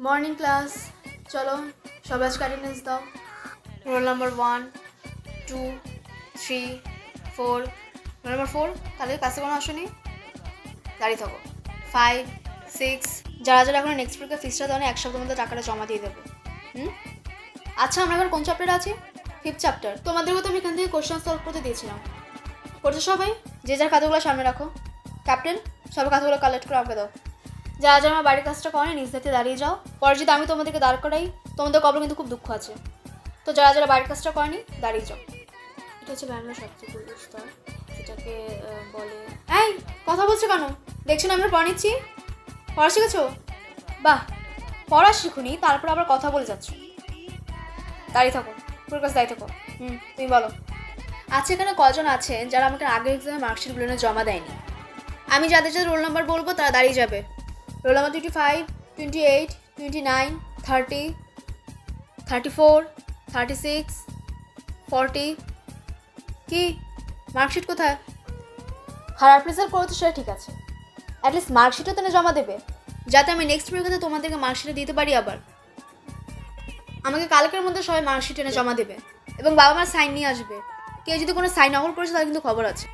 Morning class, চলো সবাই আজকে অ্যাটেন্ডেন্স দাও। Roll number 1, 2, 3, 4। রোল নাম্বার 4 তাহলে ক্লাসে কোনো আসেনি, দাঁড়িয়ে থাকো। 5, 6, যারা যারা এখন নেক্সট উইকে ফিসটা দেওয়া এক সপ্তাহের মধ্যে টাকাটা জমা দিয়ে দেবে। আচ্ছা, আমরা এখন কোন চ্যাপ্টারে আছি? 5th chapter. তোমাদেরকে তো আমি এখান থেকে কোশ্চেন সলভ করতে দিয়েছিলাম, করছো সবাই? যে যার খাতাগুলো সামনে রাখো। ক্যাপ্টেন, সবাই খাতাগুলো কালেক্ট করে আমাকে দাও। যারা যারা আমার বাড়ির কাজটা করে নিজ দায়িত্বে দাঁড়িয়ে যাও। পরে যদি আমি তোমাদেরকে দাঁড় করাই, তোমাদের কবলে কিন্তু খুব দুঃখ আছে। তো যারা যারা বাড়ির কাজটা করেনি দাঁড়িয়ে যাও। এটা হচ্ছে ব্যাঙ্গালোর সবচেয়ে পূর্ব স্তর, যেটাকে বলে। এই কথা বলছো কেন? দেখছো না আমরা পড়া নিচ্ছি? পড়া শিখেছো? বাহ, পড়া শিখুনি তারপর আবার কথা বলে যাচ্ছ। দাঁড়িয়ে থাকো, পুরো কাছে দাঁড়িয়ে থাকো। তুমি বলো। আচ্ছা, এখানে কজন আছে যারা আমাকে আগের এক্সামে মার্কশিটগুলো জমা দেয়নি? আমি যাদের যাদের রোল নাম্বার বলবো তারা দাঁড়িয়ে যাবে। Roll number 25, 28, 29, 30, 34, 36, 40। কি মার্কশিট কোথায়? খারাপ রেজাল্ট করেছো সেটা ঠিক আছে, অ্যাটলিস্ট মার্কশিটও তো জমা দেবে, যাতে আমি নেক্সট পরীক্ষাতে তোমাদেরকে মার্কশিটে দিতে পারি। আবার আমাকে কালকের মধ্যে সবাই মার্কশিট এনে জমা দেবে এবং বাবা মার সাইন নিয়ে আসবে। কেউ যদি কোনো সাইন নকল করেছে তাহলে কিন্তু খবর আছে।